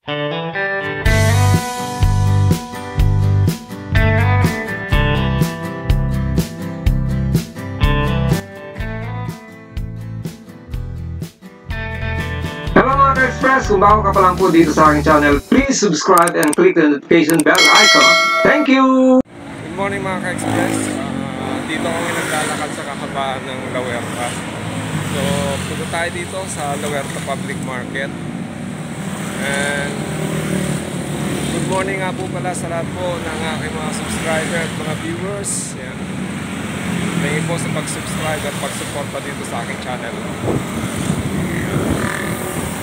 Hello mga ka-express! Kung bago ka pa lang po dito sa aking channel, please subscribe and click the notification bell icon. Thank you! Good morning mga ka-express. Dito kami naglalakad sa kahabaan ng La Huerta. So, punta tayo dito sa La Huerta Public Market. And good morning nga po pala sa lahat po ng aking mga subscriber at mga viewers. Yan. Thank you po sa pag-subscribe at pag-suporta dito sa aking channel.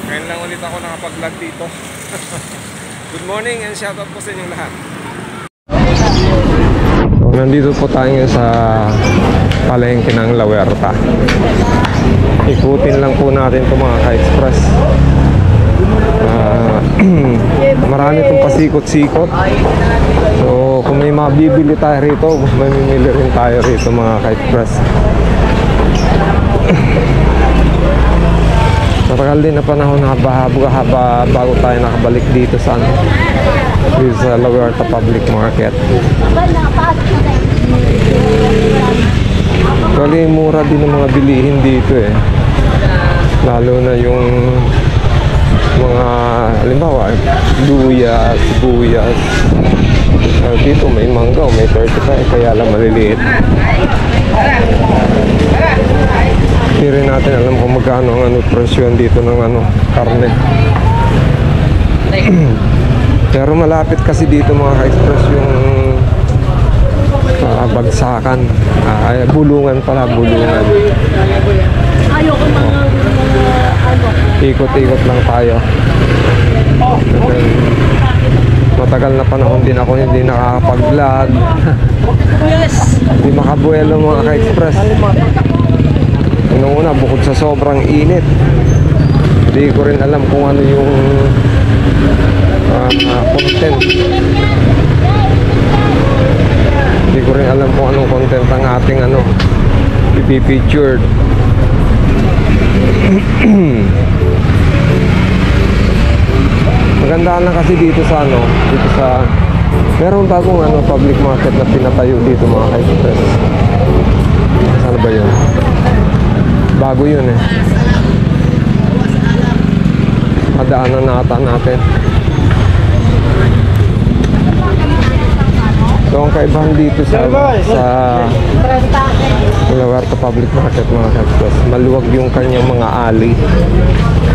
Ngayon lang ulit ako nakapag-vlog dito. Good morning and shoutout po sa inyong lahat. So, nandito po tayo sa palengke ng La Huerta. Ikutin lang po natin itong mga ka-express. Marami itong pasikot-sikot. So kung may mabibili tayo rito, mamimili rin tayo rito mga ka-express. Matagal din na panahon na haba bago tayo nakabalik dito sa La Huerta Public Market. Actually, mura din ang mga bilihin dito eh. Lalo na yung mga, halimbawa, luya, sibuyas. Dito may mangga, may 35, kaya lang maliliit. Hindi rin natin alam kung magkano ang presyon dito ng karne. Pero malapit kasi dito mga ka-express yung bagsakan. Bulungan pala, bulungan. Ikot-ikot lang tayo. Matagal na panahon din ako hindi nakakapag-vlog. Hindi makabuelo mga ka-express. Noong una, bukod sa sobrang init, hindi ko rin alam kung ano yung content. Hindi ko rin alam kung anong content ang ating ipipictured. Magandaan lang kasi dito sa merong bagong public market na pinatayo dito mga ka-express. Saan ba yun? Bago yun eh. Madaanan natin. So ang kaibahan dito sa La Huerta Public Market mga ka-express, maluwag yung kanyang mga alley.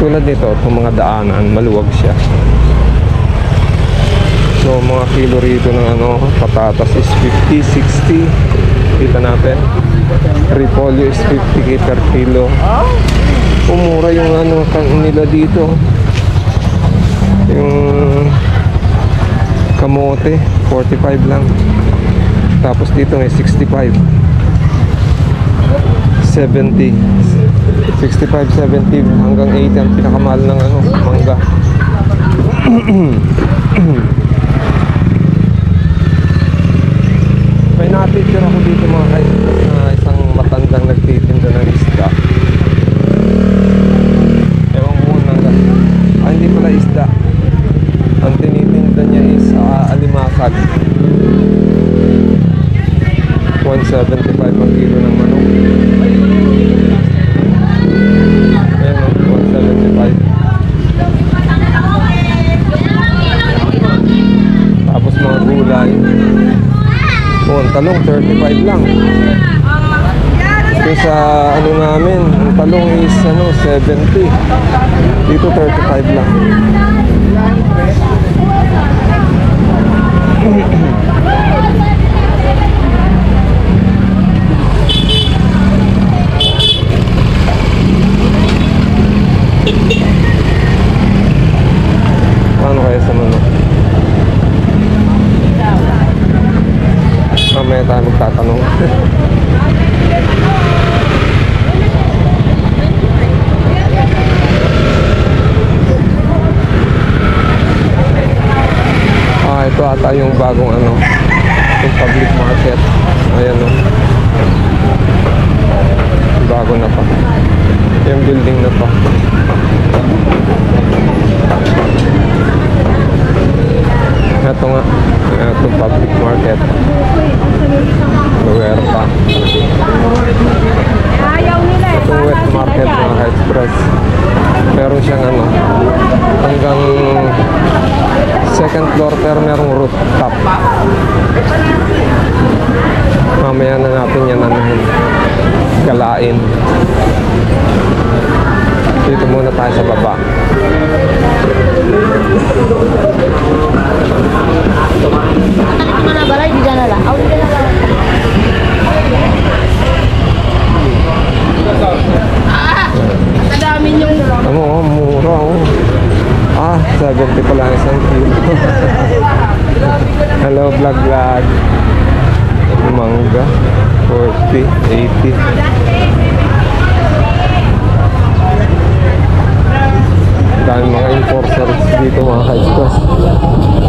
Tulad nito, itong mga daanan, maluwag siya. So mga kilo rito ng patatas is 50, 60. Kita natin. Repolyo is 50 per kilo. Umura yung nila dito. Yung kamote 45 lang. Tapos dito may 65, 70, 65, 70 hanggang 80 ang pinakamahal ng mangga. May napicture ako dito mga ka-express na isang matandang nagtitinda ng isda. Ewan ko hindi pala isda. Ang tinitinda niya is alimasag. 175 ang kilo ng manok. Ayan 175. Tapos mga gulay. Ang talong 35 lang. Ito sa namin, ang talong is 70. Dito 35 lang. Paano kaya sa manok? Mamaya tayo magtatanong. Ito ata yung bagong yung public market. Ayan bago na pa yung building na pa. Ito nga, ito public market. Luerta. Itong wet market mga ka-express. Meron siyang ano, hanggang second floor pero merong rooftop. Mamaya na natin yan anuhin, galain. Dito muna tayo sa baba. Ano, mura oh. 70 pala ang isang kilo. Hello vlog. Mangga 40, 80. Dahil mga enforcers dito mga ka-express.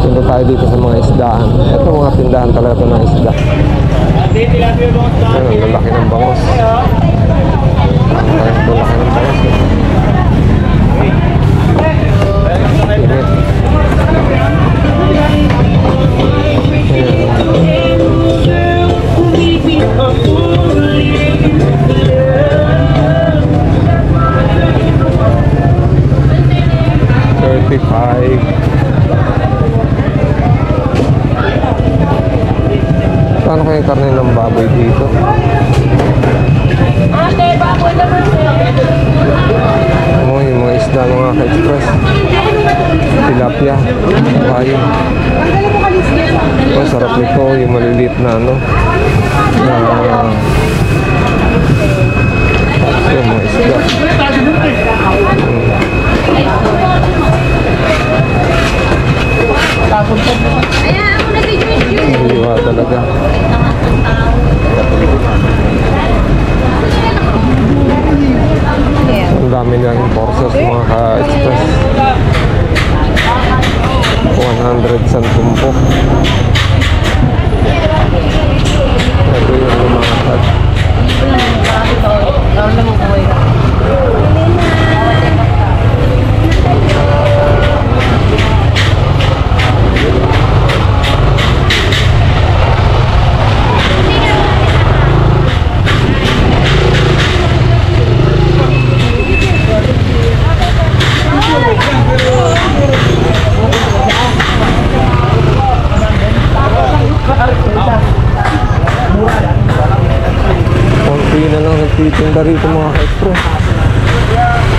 Punta tayo dito sa mga isdaan. Ito mga tindahan talaga ito ng isda. Ayun, ang lalaki ng bangos. Ang lalaki ng bangos. Init. Paano kayo karne ng baboy dito? Yung mga isda mga ka-express. Tilapia, kayo. Oh, sarap nito, yung maliliit na ano. Yung mga isda. Hiwa talaga. Ang dami ng enforcers mga ka-express. 100 san tumpok. Ito yung lumakad. Konti na lang nagtitinda rito mga ka-express.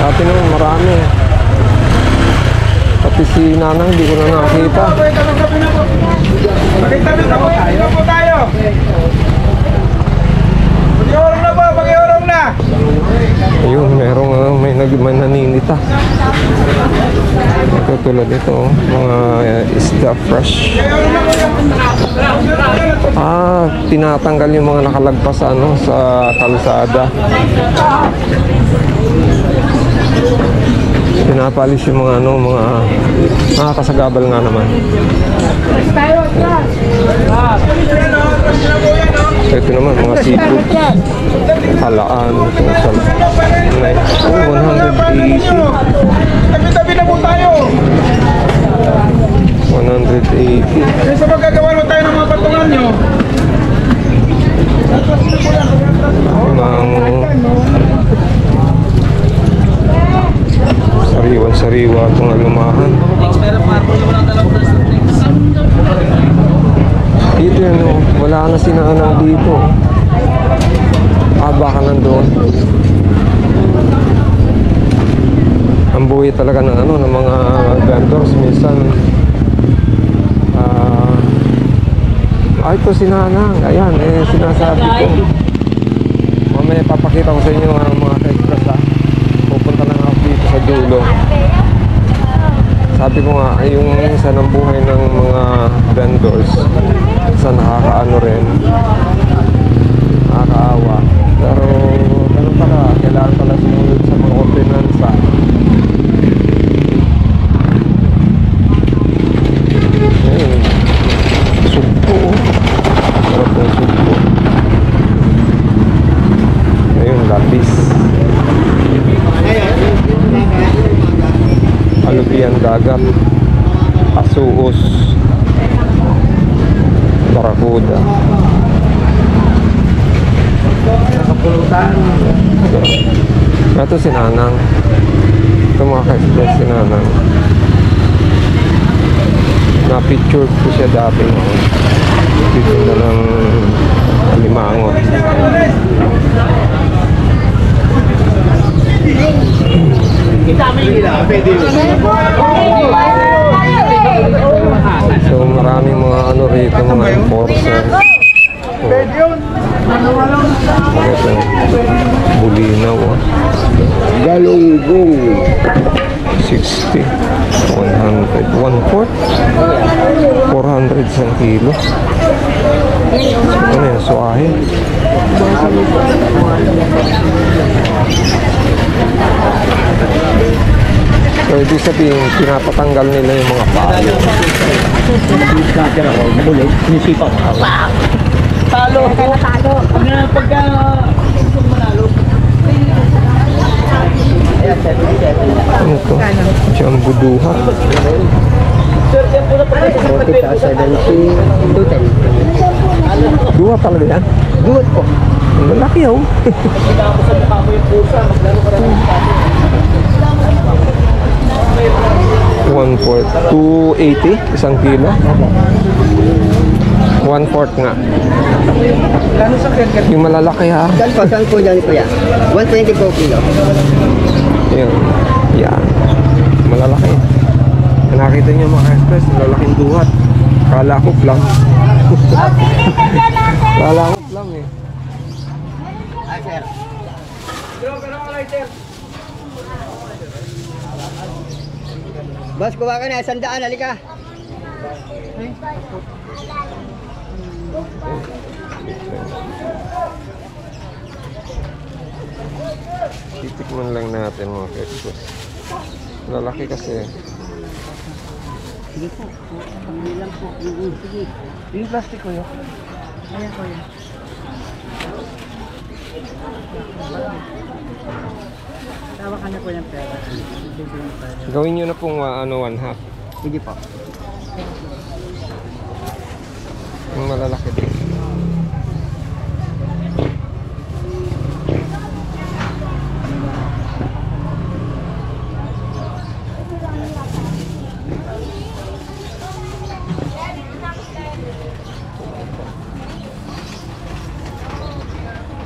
Dati naman marami. Pati si Nanang hindi ko na nakakita. Pakitabi po tayo. Pag-iorong na po, pag-iorong na. Ayun, merong may naninita. Ito tulad ito, mga isda fresh. Tinatanggal yung mga nakalagpas sa kalsada. Pinapalis yung mga mga kasagabal nga naman. Ito naman mga seafood. Halaan, sal. 180. Tabi-tabi na po tayo. 180. Sa magagawa mo tayo ng mga patungan nyo. Sariwan-sariwa itong alumahan. Dito yan wala na sinanang dito. Baka nandun. Ang buhay talaga ng ng mga vendors minsan. Ito si Nanang. Ayan, sinasabi ko. Mamaya papakita ko sa inyo mga ka-express pupunta lang ako dito sa dulo. Sabi ko nga, yung isa ng buhay ng mga vendors sa nakakaano rin, nakakaawa. Pero ganun pala, kailangan pala sumunod sa mga ordinansa. Ayun, sugpo. Sarap ng sugpo. Ayun, lapis. Alubian dagat. Asuos. Barakuda. Nakapulutan. Ito si Nanang. Ito mga ka-express, si Nanang. Na-picture ko siya dati. Dito na ng Alimango. So maraming mga ano rito, mga enforcer. Ito, bulinaw. Galunggong. 60, 100, 1/4, 400 isang kilo. Ano yan, suahe? So, ibig sabihin, pinapatanggal nila yung mga palo. Talo. Talo. Pagka manalo. Ano to? Jambuduha. Duha talaga yan? Duot po. Ang malaki oh. 1/4, 280 isang kilo. 1/4 nga. Gano'n sa kanya? Yung malalaki ha. Saan po dyan kuya? 120 po kilo. Yan. Yan. Malalaki. Nakita niyo mga express, malalaking duhat. Kala ko lang. Kala ko lang eh. Ah, sir. Boss, kuha ka na. 100, halika. Titikman lang natin mga express. Lalaki kasi. Sige po. Pangili lang po. Sige. Yung plastic ko yun. Ayan po yan. Tawa ka na po ng pera. Gawin nyo na pong 1/2. Sige po. Yung malalaki din.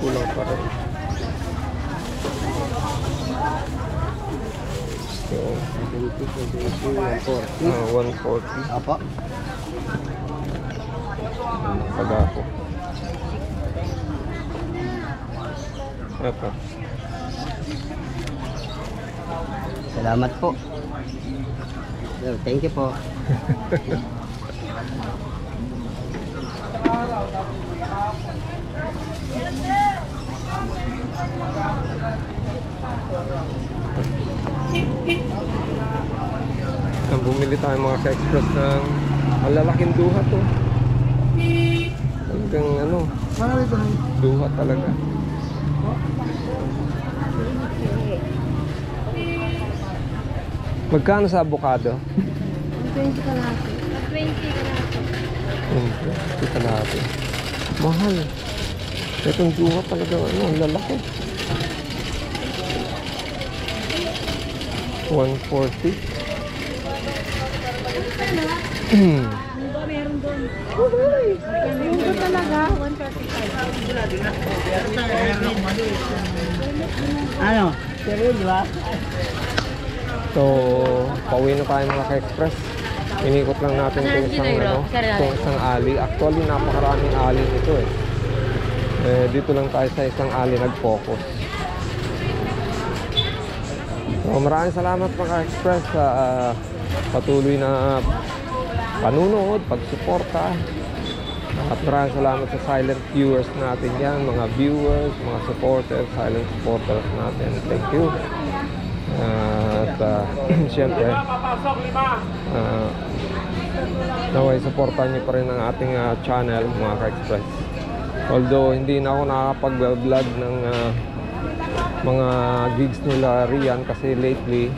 Kulang pa rin. So, 140. Apo. Pagako. Ito. Salamat po. Thank you po. Bumili tayo mga ka-express ng malalaking duha to. Talagang ano, duha talaga. Magkano sa avocado? 20 kalahati. 20 kalahati. 20 kalahati. Mahal. Itong duha talaga ano, ang lalaki. 140. Meron doon. Yung doon talaga, 135. Ano? Sir, di ba? So, pauwi na tayo mga ka-express. Inikot lang natin itong isang alley. Actually, napakaraming alley nito eh. Dito lang tayo sa isang alley nag-focus. So, maraming salamat mga ka-express sa patuloy na panunood, pagsuporta. At maraming salamat sa silent viewers natin yan, mga viewers, mga supporters, silent supporters natin. Thank you. At siyempre, naway supportan niyo pa rin ang ating channel mga ka-express. Although hindi na ako nakakapag-vlog ng mga gigs nila Rian kasi lately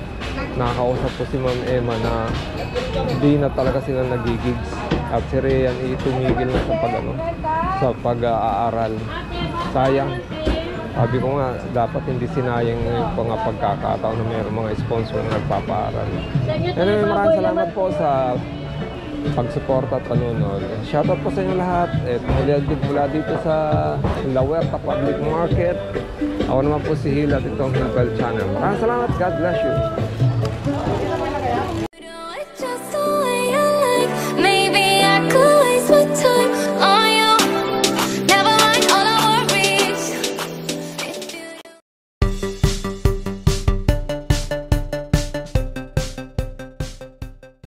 nakakausap po si Ma'am Emma na di na talaga sila nagigigs at si Ryan itumigil na sa pag-aaral. Sayang. Sabi ko nga, dapat hindi sinayang yung mga pagkakataon na mayroong mga sponsor na nagpapaaral. Anyway, maraming salamat po sa pagsuporta at panunod. Shoutout po sa inyo lahat. At mula dito sa La Huerta Public Market. Ako naman po si Hila at itong Hilbel Channel. Maraming salamat. God bless you.